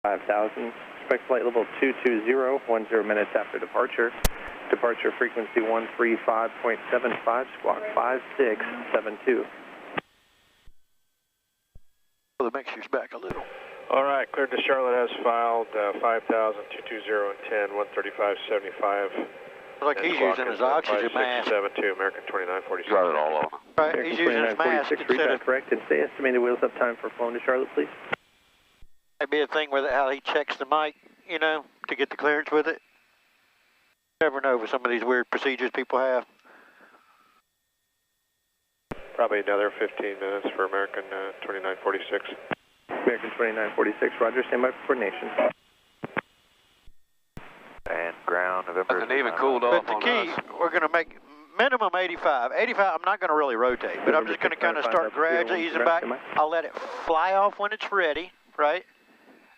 5000. Expect flight level 220, 10 minutes after departure. Departure frequency 135.75, squawk 5672. Well, the mixture's back a little. All right, cleared to Charlotte as filed, 5000, 220 and 10, 135.75. Looks like he's using his oxygen mask. 5672, American 2946. Got it all on. Right, he's using his mask instead of... Correct, and say estimated wheels up time for flown to Charlotte, please. Might be a thing where how he checks the mic, you know, to get the clearance with it. Never know with some of these weird procedures people have. Probably another 15 minutes for American 2946. American 2946, roger, stand by for coordination. And ground, November. Hasn't even cooled off. But the key, we're going to make minimum 85. 85, I'm not going to really rotate, but I'm just going to kind of start gradually easing back. I'll let it fly off when it's ready, right?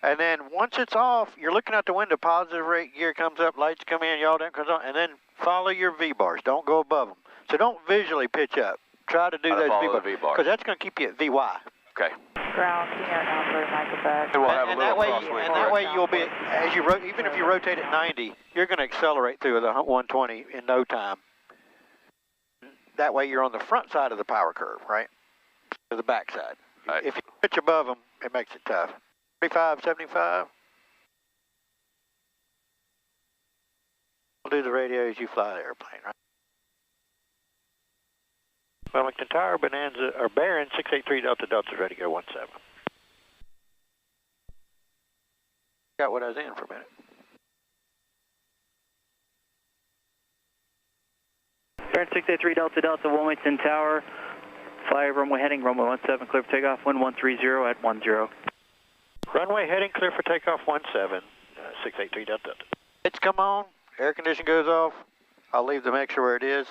And then once it's off, you're looking out the window, positive rate gear comes up, lights come in, yaw down comes on, and then follow your V-bars. Don't go above them. So don't visually pitch up. Try to do those V-bars, because that's going to keep you at VY. Okay. Ground, here now for Michael back. And we'll have a little crosswind. And that way you'll be, as you even if you rotate at 90, you're going to accelerate through the 120 in no time. That way you're on the front side of the power curve, right? To the back side. Right. If you pitch above them, it makes it tough. 35, 75. We'll do the radio as you fly the airplane, right? Wilmington Tower, Bonanza, or Baron, 683 Delta Delta, ready to go 17. Got what I was in for a minute. Baron 683 Delta Delta, Wilmington Tower, fly runway heading, runway 17, clear for takeoff, 1130 at 10. Runway heading, clear for takeoff 17, 683 Delta Delta. Lights come on, air condition goes off. I'll leave the mixer where it is.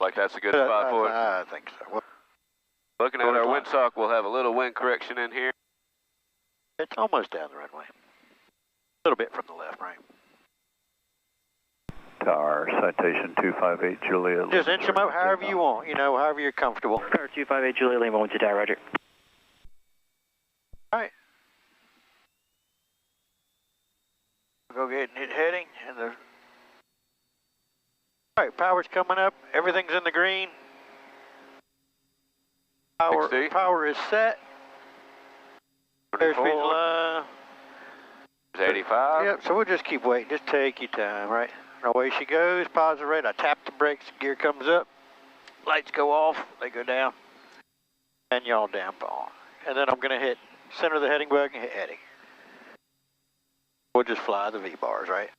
Like that's a good spot for it. I think so. Well, looking at our windsock, we'll have a little wind correction in here. It's almost down the runway. A little bit from the left, right? Tower, citation 258 Juliet. Just inch them up however you want, you know, however you're comfortable. Tower 258 Juliet Lima, Wilmington Tower, roger. All right. Go ahead and hit heading, and the... All right, power's coming up. Everything's in the green. Power is set. Airspeed's low. 85. Yep, so we'll just keep waiting. Just take your time, right? Away she goes, positive rate. I tap the brakes, gear comes up. Lights go off, they go down. And y'all damp on. And then I'm going to hit center of the heading bug and hit heading. We'll just fly the V-bars, right?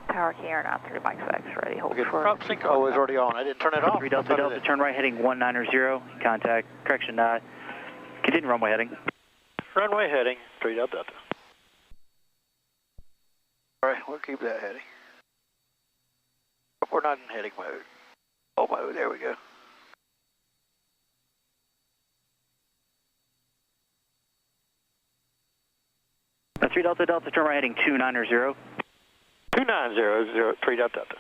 Tower Care now 3 Mike 6, ready, hold short. Prop sync, oh, it's already on. I didn't turn it off. 3 Delta Delta, turn right heading 190, contact, correction, continue runway heading. Runway heading, 3 Delta Delta. All right, we'll keep that heading. We're not in heading mode. Oh, mode, there we go. Now 3 Delta Delta, turn right heading 290. 2900, 3 Delta Delta.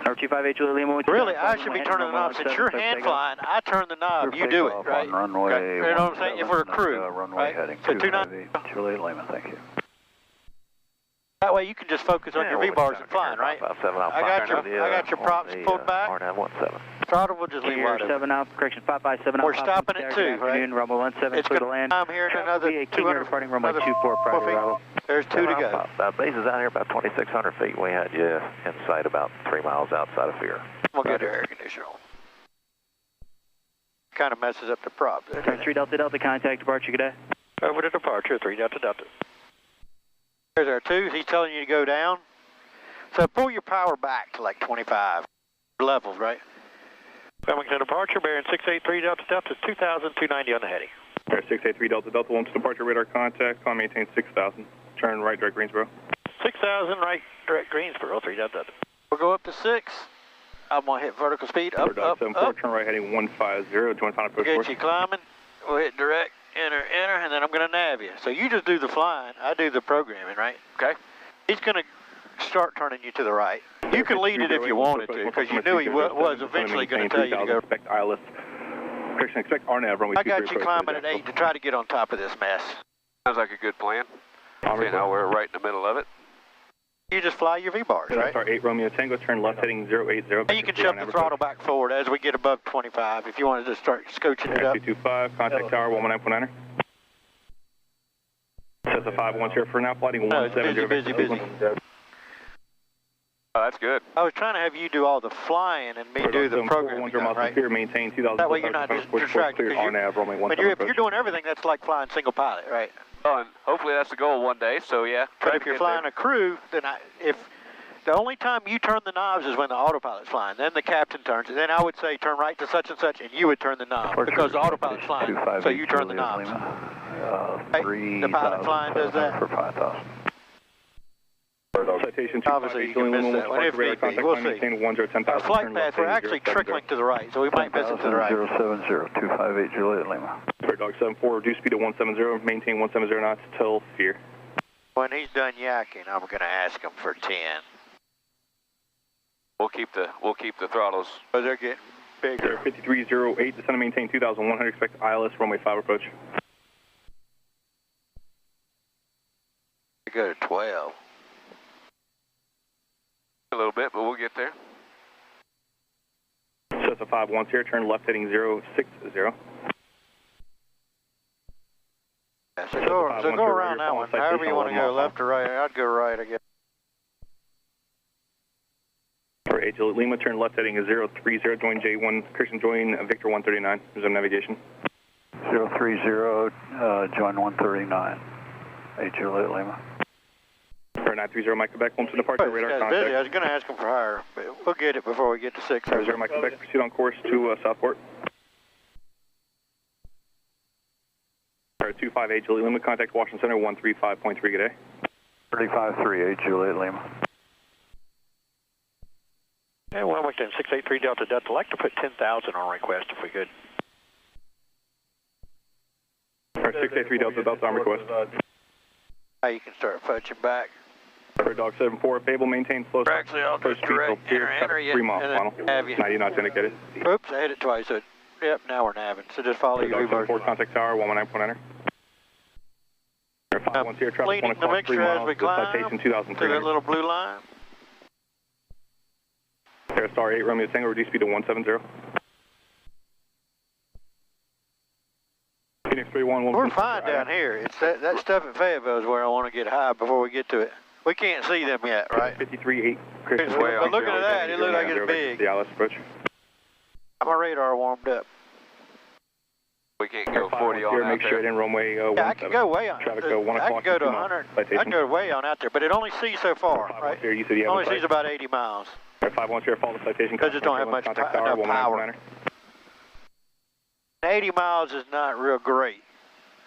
Tower 258 Juliet Lima. Really, I should be turning the knob. Since you're hand flying, I turn the knob. You do it, right? Runway okay. You know what I'm saying? If we're a crew, runway right? heading So 258 Juliet Lima, thank you. That way you can just focus on your V-bars and flying, right? I got your props pulled back. Throttle will just leave wide open. 7 out, correction 557 out. We're stopping it too, right? Runway 17, it's clear to land. I'm here in another 200, departing runway 24 prior to arrival. There's 2 to go. Base is out here about 2,600 feet. We had you in sight about 3 miles outside of here. We'll get our air conditioner on. Kind of messes up the prop. 3 Delta Delta, contact departure, good day. Over to departure, 3 Delta Delta. There's our 2s. He's telling you to go down. So pull your power back to like 25 levels, right? Coming to departure, bearing 683 Delta Delta, 2,290 on the heading. Air 683 Delta Delta, one to departure radar contact, climb maintain 6,000. Turn right direct Greensboro. 6,000 right direct Greensboro, 3 Delta Delta. We'll go up to 6. I'm going to hit vertical speed, up, up. Turn right heading 150, join final push. Get you climbing. We'll hit direct, enter, and then I'm going to nav you. So you just do the flying, I do the programming, right? Okay. He's going to start turning you to the right. You can lead it if you wanted to, because you knew he was eventually going to tell you to go. Expect ILS. Correction, expect RNAV runway. I got you climbing at 8 to try to get on top of this mess. Sounds like a good plan. You know, we're right in the middle of it. You just fly your V-bars, right? Star 8 Romeo Tango, turn left heading 080. And you can shove the throttle back forward as we get above 25 if you wanted to start scooching it up. 225, contact tower 119.9er. Says a 510 for now, flighting 170. Busy. Oh, that's good. I was trying to have you do all the flying and me do the programming, right? Maintain 2000. That way you're not distracted. If you're doing everything, that's like flying single pilot, right? Oh, and hopefully that's the goal one day, so yeah. But if you're flying a crew, then if the only time you turn the knobs is when the autopilot's flying, then the captain turns it. Then I would say turn right to such and such, and you would turn the knob because the autopilot's flying, so you turn the knobs. The pilot flying does that. For 5,000. Citation Obviously, you can miss that one if need be. We'll see. Our flight path, we're actually trickling to the right, so we might miss it to the right. 070, 258 Juliet Lima. Bird Dog 74, reduce speed to 170, maintain 170 knots till sphere. When he's done yakking, I'm going to ask him for 10. We'll keep the throttles. But they're getting bigger. 5308, descend and maintain 2100, expect ILS runway 5 approach. Go to 12. A little bit, but we'll get there. Cessna 510, turn left heading 060. Yeah, so go around that one, however you want to go, left or right. I'd go right, I guess. For Juliet Lima, turn left heading 030, join J1, Christian, join Victor 139, resume navigation. 030, join 139, Juliet Lima. For 930 Mike Quebec, one to departure, radar contact. Busy. I was going to ask him for higher, but we'll get it before we get to 6. 930 Mike Quebec, proceed on course to Southport. 258 Juliet Lima, contact Washington Center 135.3, good day. 3538 Juliet Lima. And Wilmington 683 Delta Delta, I'd like to put 10,000 on request if we could. 683 Delta Delta on request. Now you can start fudging back. Bird Dog 74, Fable, maintain flow. Actually, I'll just direct enter you, 3 miles, and final. then have you. 90 knots indicated. Oops, I hit it twice. So, yep, now we're nabbing. So just follow your reverse. 74, contact tower 119.9er. 5 here, traffic 1 the o'clock, 3 mixture as miles, we climb citation to 2003. that little blue line. Star 8 Romeo Tango, reduce speed to 170. Phoenix 31, We're fine down here. It's that stuff at Fayetteville is where I want to get high before we get to it. We can't see them yet, right? 53.8. But looking at that, it looks like it's big. The ILS approach. My radar warmed up. We can't go 40 on here, out make sure it in runway 17. Yeah, I can go way on. Traffic 1 I o'clock. can go to 100. I can go way on out there, but it only sees so far, right? Here, you said you It have only sees about 80 miles. 5 here, follow the citation. Because it don't have much enough power. 80 miles is not real great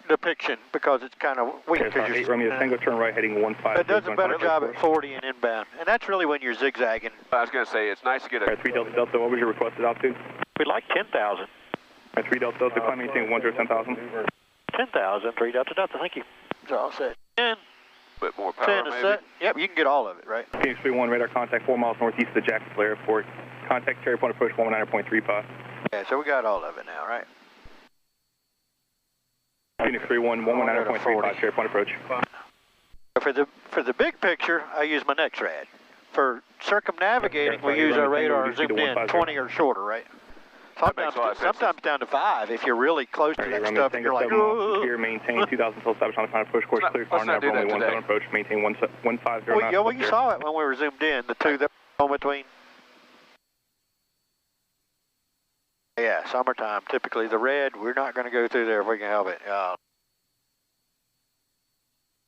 depiction because it's kind of weak. Because you're Romeo Tango, turn right heading 15. It does a better job at 40 and inbound, and that's really when you're zigzagging. I was going to say, it's nice to get a... 3 Delta Delta, what was your requested altitude? We'd like 10,000. 3 Delta Delta, climb maintain 10,000. 10,000, 3 Delta Delta, thank you. It's all set. 10. Bit more power, 10 is maybe. set. Yep, you can get all of it, right? Phoenix 31, radar contact 4 miles northeast of the Jacksonville Airport. Contact Cherry Point approach 119.35. Yeah, so we got all of it now, right? Phoenix 31, 119.35, Cherry Point approach. For the big picture, I use my next rad. For circumnavigating, we use our radar zoomed in 20 or shorter, right? Sometimes down to 5 if you're really close to that stuff and you're like, oh. Here, maintain 2,000 until established on the final push course, clear car nav, runway 17 approach, maintain 150 knots. Well, you saw it when we were zoomed in, the two that were in between. Yeah, summertime, typically the red, we're not going to go through there if we can help it.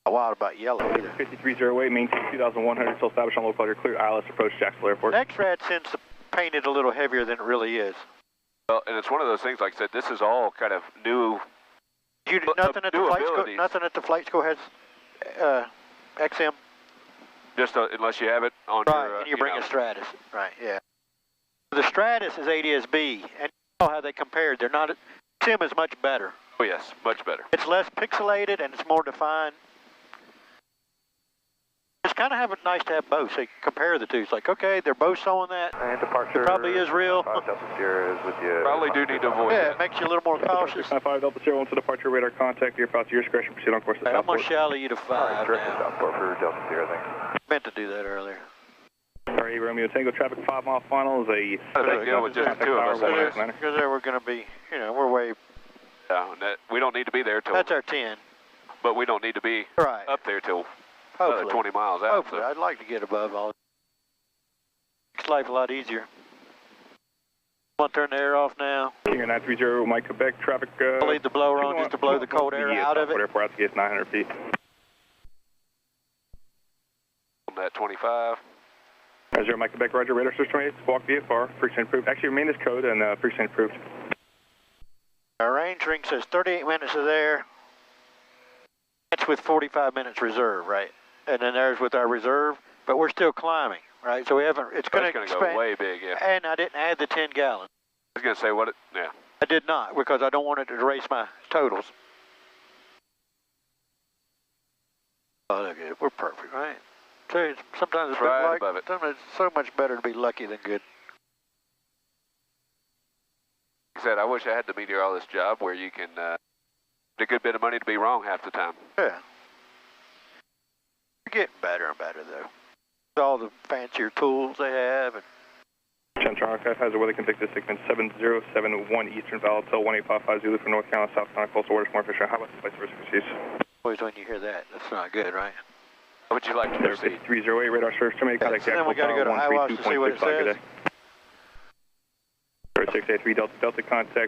A lot about yellow either. 5308, maintain 2,100 until established on local clear ILS approach Jacksonville Airport. Next rad tends to paint it a little heavier than it really is. Well, and it's one of those things, like I said, this is all kind of new. Nothing at the flight school has XM. Just unless you have it on right, your. And you bring a Stratus. Right, yeah. The Stratus is ADS-B, and you know how they compared. They're not. XM is much better. Oh yes, much better. It's less pixelated and it's more defined. It's kind of nice to have both, so you can compare the two. It's like, okay, they're both showing that. And departure. It probably is real. Delta Sierra is with you. Probably do need to avoid Yeah, that. it makes you a little more cautious. 695 Delta Sierra, 1 to departure radar contact. Your path to your discretion. Proceed on course to Hey, I'm going Southport. to shallow you to 5 Direct to now. Southport for Delta Sierra, thanks. Meant to do that earlier. Sorry, Romeo Tango traffic 5 mile final is a... How does that go with just the two of us? Because there we're going to be, we're way... No, we don't need to be there till... That's our 10. But we don't need to be Right. up there till Hopefully. 20 miles out. Hopefully. I'd like to get above all. Makes life a lot easier. Want to turn the air off now? King 930, Mike Quebec traffic... I'll leave the blower on just to blow the cold air out of it. Airport out to gate 900 feet. On that 25. 0 Mike Quebec, Roger, radar system 8, walk VFR, frequency approved. Actually, remain this code and frequency approved. Our range ring says 38 minutes of there. That's with 45 minutes reserve, right? And then there's with our reserve, but we're still climbing, right? So we haven't, it's going to go way big, yeah. And I didn't add the 10 gallons. I was going to say, yeah. I did not, because I don't want it to erase my totals. Oh, look at it, we're perfect, right? So sometimes it's right above it. Sometimes it's so much better to be lucky than good. Like I said, I wish I had the meteorologist job where you can a good bit of money to be wrong half the time. Yeah. We're getting better and better, though. With all the fancier tools they have. And Central Archive has a weather convicted segment 7071 Eastern Volatile 1855 Zulu for North Carolina, South Carolina, coastal waters, more fisher. How about the vice versa proceeds? always when you hear that, that's not good, right? How would you like to proceed? 308 radar service to make contact. So then we got to go to high watch to see what it says. 683 Delta contact.